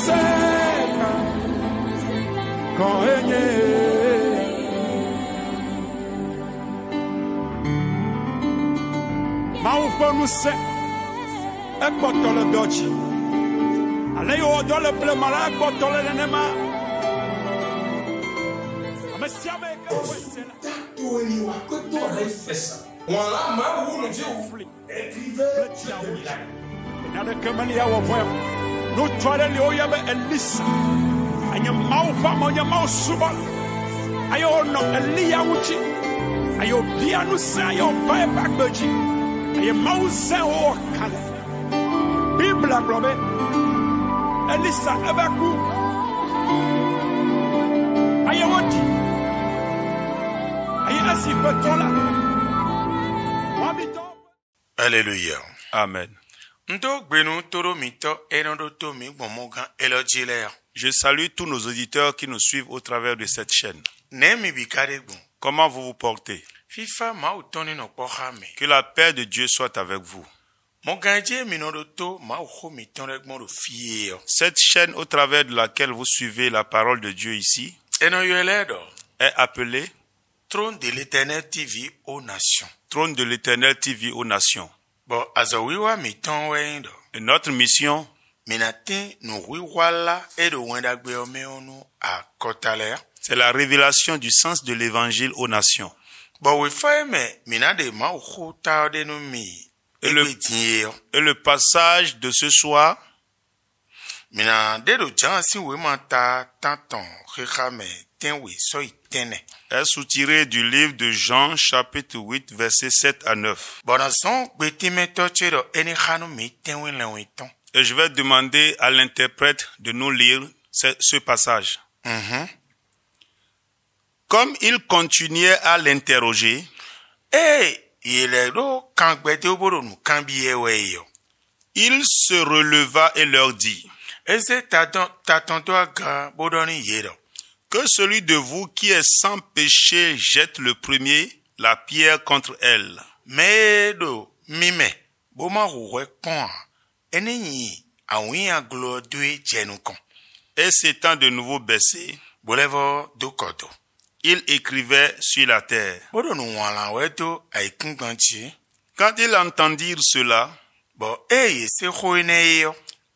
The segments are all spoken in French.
seka koenye maufonu se ekpotole dochi ale yo dole ple mala ekpotole nenema amesiame ekawesela toeli wa koto refesa wala ma wulu je ufli écrivez nada kamali ya wofo no twale le oyabe elisa anya maufa monya mausuba ayo no elia wuchi ayo bianu sa ayo pai bakbeji ayo mausa o kale bibla blobe elisa abaku ayo woti ayo asifetola wabito. Alléluia. Amen. Je salue tous nos auditeurs qui nous suivent au travers de cette chaîne. Comment vous vous portez? Que la paix de Dieu soit avec vous. Cette chaîne au travers de laquelle vous suivez la parole de Dieu ici est appelée Trône de l'Éternel TV aux nations. Trône de l'Éternel TV aux nations. Et notre mission, c'est la révélation du sens de l'évangile aux nations. Et le passage de ce soir est soutiré du livre de Jean, chapitre 8, versets 7 à 9. Et je vais demander à l'interprète de nous lire ce passage. Comme il continuait à l'interroger, il se releva et leur dit: que celui de vous qui est sans péché jette le premier la pierre contre elle. Et s'étant de nouveau baissé, il écrivait sur la terre. Quand ils entendirent cela,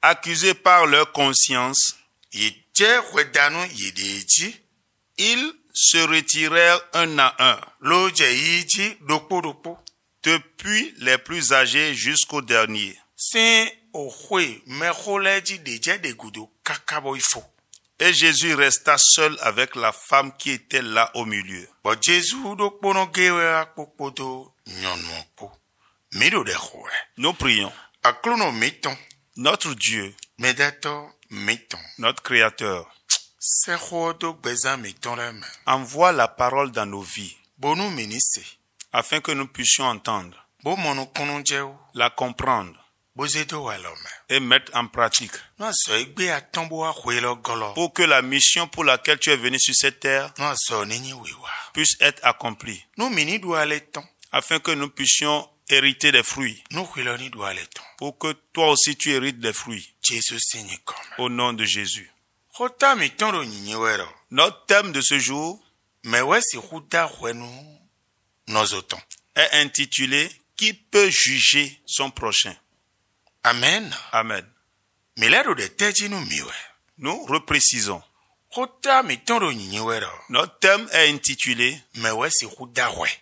accusés par leur conscience, ils se retirèrent un à un, depuis les plus âgés jusqu'au dernier. Et Jésus resta seul avec la femme qui était là au milieu. Nous prions. Notre Dieu, notre Créateur, envoie la parole dans nos vies, afin que nous puissions entendre, la comprendre et mettre en pratique, pour que la mission pour laquelle tu es venu sur cette terre puisse être accomplie, afin que nous puissions hériter des fruits, pour que toi aussi tu hérites des fruits, au nom de Jésus. Notre thème de ce jour est intitulé « Qui peut juger son prochain ?» Amen. Amen. Nous reprécisons. Notre thème est intitulé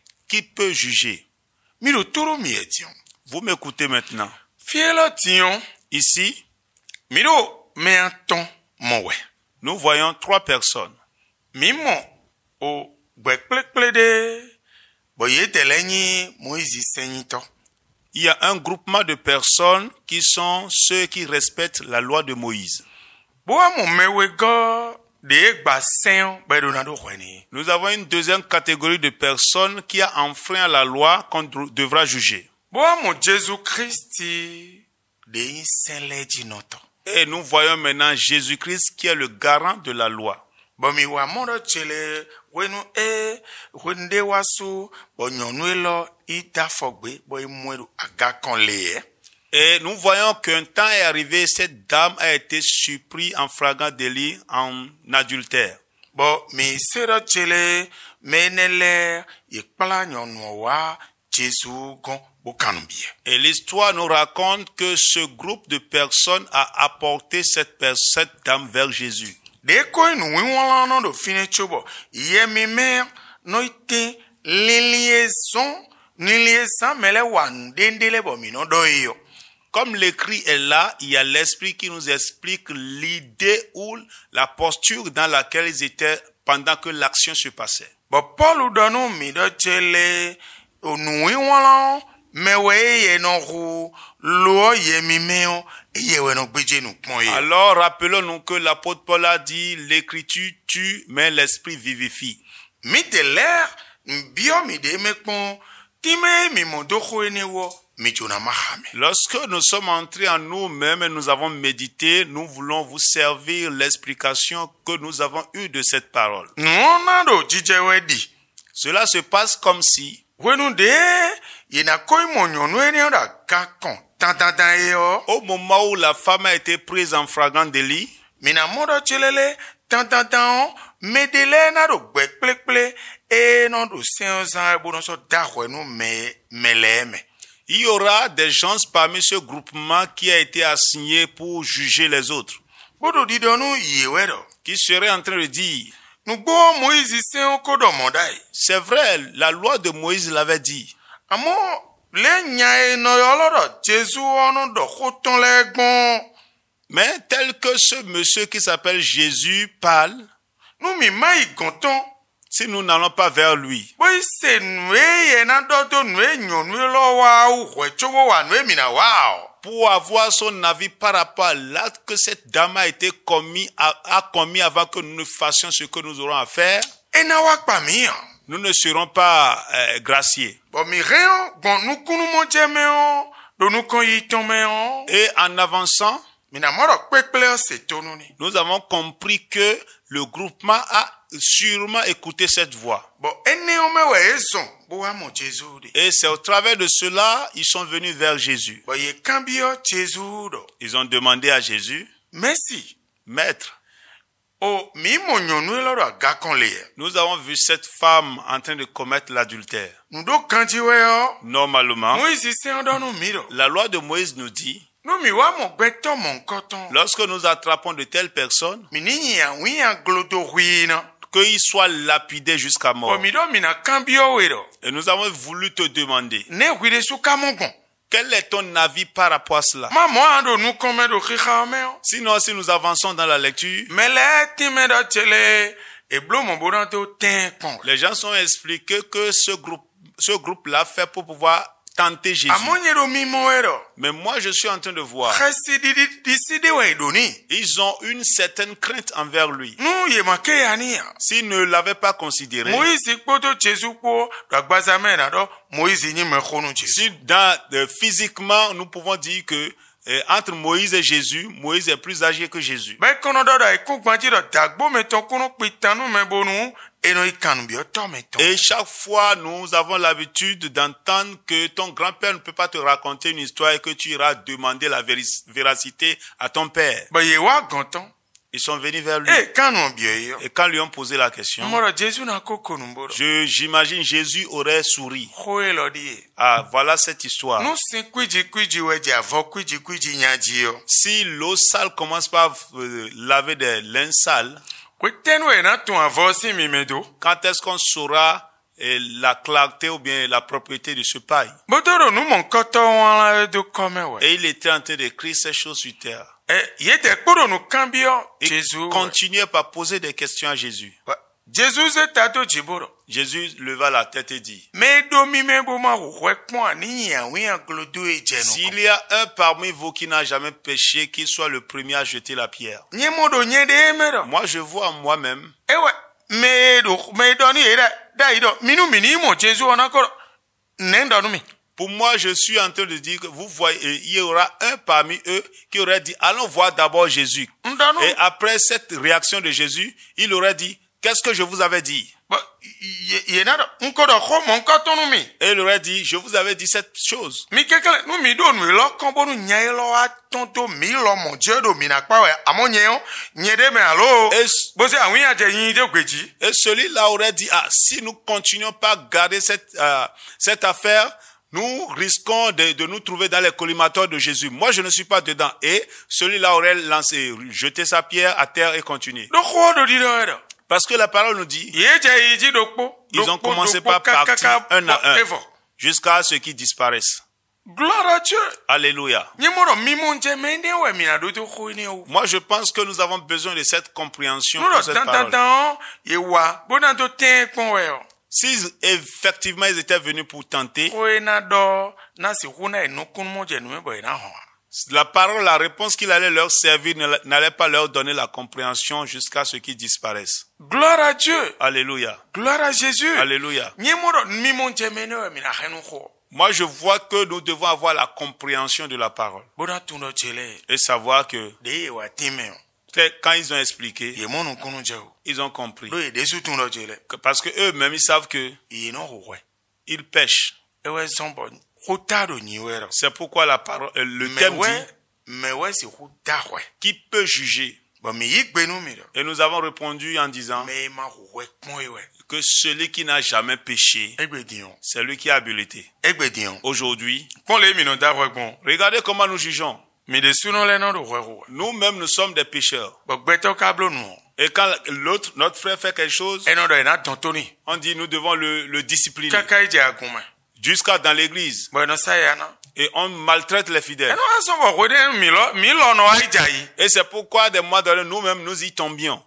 « Qui peut juger ?» Vous m'écoutez maintenant. Ici, nous voyons trois personnes. Il y a un groupement de personnes qui sont ceux qui respectent la loi de Moïse. Nous avons une deuxième catégorie de personnes qui a enfreint la loi qu'on devra juger. Et nous voyons maintenant Jésus-Christ qui est le garant de la loi. Et nous voyons qu'un temps est arrivé, cette dame a été surprise en flagrant délit, en adultère. Bon, mais c'est là que menele ikpala nyonwa Jésus gon bokanubie. Et l'histoire nous raconte que ce groupe de personnes a apporté cette dame vers Jésus. De ko inu wiwala no do fine chobo yemi me no ite liaison mele wandendele bo mino do yo. Comme l'écrit est là, il y a l'esprit qui nous explique l'idée ou la posture dans laquelle ils étaient pendant que l'action se passait. Bon, Paul donne mi do chele onui wala mewe ye no ru lo ye mi meo ye we no gbeje nu pon ye. Alors rappelons-nous que l'apôtre Paul a dit l'écriture tue mais l'esprit vivifie. Mi de l'air bio mi de me pon time mi mo do ko ene wo. Lorsque nous sommes entrés en nous-mêmes et nous avons médité, nous voulons vous servir l'explication que nous avons eue de cette parole. Cela se passe comme si au moment où la femme a été prise en flagrant délit, il y aura des gens parmi ce groupement qui a été assigné pour juger les autres, qui seraient en train de dire, c'est vrai, la loi de Moïse l'avait dit. Mais tel que ce monsieur qui s'appelle Jésus parle, si nous n'allons pas vers lui, pour avoir son avis par rapport à l'acte que cette dame a commis avant que nous ne fassions ce que nous aurons à faire, nous ne serons pas graciés. Et en avançant, nous avons compris que le groupement a sûrement écouté cette voix. Et c'est au travers de cela, ils sont venus vers Jésus. Ils ont demandé à Jésus, merci, Maître, nous avons vu cette femme en train de commettre l'adultère. Normalement, la loi de Moïse nous dit, lorsque nous attrapons de telles personnes, qu'ils soient lapidés jusqu'à mort. Et nous avons voulu te demander, quel est ton avis par rapport à cela? Sinon, si nous avançons dans la lecture, les gens sont expliqués que ce groupe-là fait pour pouvoir tenter Jésus. Mais moi, je suis en train de voir. Ils ont une certaine crainte envers lui. S'ils ne l'avaient pas considéré, si physiquement, nous pouvons dire que entre Moïse et Jésus, Moïse est plus âgé que Jésus. Et chaque fois, nous avons l'habitude d'entendre que ton grand-père ne peut pas te raconter une histoire et que tu iras demander la véracité à ton père. Ils sont venus vers lui. Et quand lui ont posé la question, j'imagine Jésus aurait souri. Ah, voilà cette histoire. Si l'eau sale commence par laver des linges sales, quand est-ce qu'on saura la clarté ou bien la propriété de ce paille? Et il était en train d'écrire ces choses sur terre. Il continuait par poser des questions à Jésus. Jésus leva la tête et dit, s'il y a un parmi vous qui n'a jamais péché, qu'il soit le premier à jeter la pierre. Moi, je vois en moi-même. Pour moi, je suis en train de dire que vous voyez, il y aura un parmi eux qui aurait dit, allons voir d'abord Jésus. Et après cette réaction de Jésus, il aurait dit, qu'est-ce que je vous avais dit? Et il aurait dit, je vous avais dit cette chose. Et celui-là aurait dit, ah, si nous continuons pas à garder cette affaire, nous risquons de nous trouver dans les collimateurs de Jésus. Moi, je ne suis pas dedans. Et celui-là aurait jeté sa pierre à terre et continué. Parce que la parole nous dit, ils ont commencé par partir un à un, jusqu'à ce qu'ils disparaissent. Gloire à Dieu. Alléluia. Moi, je pense que nous avons besoin de cette compréhension de cette parole. Si effectivement ils étaient venus pour tenter, la parole, la réponse qu'il allait leur servir n'allait pas leur donner la compréhension jusqu'à ce qu'ils disparaissent. Gloire à Dieu. Alléluia. Gloire à Jésus. Alléluia. Moi, je vois que nous devons avoir la compréhension de la parole. Et savoir que quand ils ont expliqué, ils ont compris. Parce que eux-mêmes, ils savent que ils pêchent. C'est pourquoi la parole, le thème dit, qui peut juger? Et nous avons répondu en disant que celui qui n'a jamais péché, c'est lui qui a habilité. Aujourd'hui, regardez comment nous jugeons. Nous-mêmes, nous sommes des pécheurs. Et quand notre frère fait quelque chose, on dit nous devons le discipliner. Jusqu'à dans l'église. Et on maltraite les fidèles. Et c'est pourquoi des mois d'heure, nous-mêmes, nous y tombions.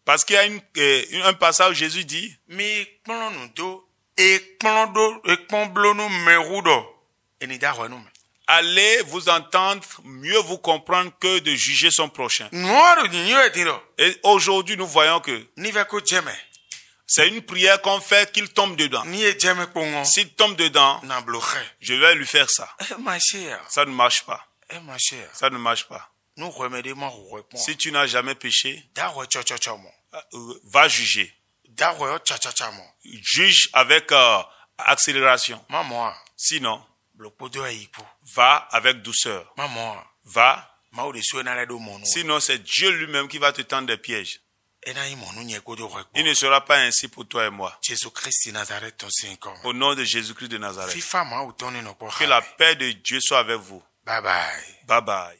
Parce qu'il y a un passage où Jésus dit, allez vous entendre, mieux vous comprendre que de juger son prochain. Et aujourd'hui, nous voyons que c'est une prière qu'on fait qu'il tombe dedans. S'il tombe dedans, je vais lui faire ça. Ça ne marche pas. Ça ne marche pas. Si tu n'as jamais péché, va juger. Juge avec accélération. Sinon, va avec douceur. Va. Sinon, c'est Dieu lui-même qui va te tendre des pièges. Il ne sera pas ainsi pour toi et moi. Au nom de Jésus-Christ de Nazareth. Que la paix de Dieu soit avec vous. Bye bye. Bye bye.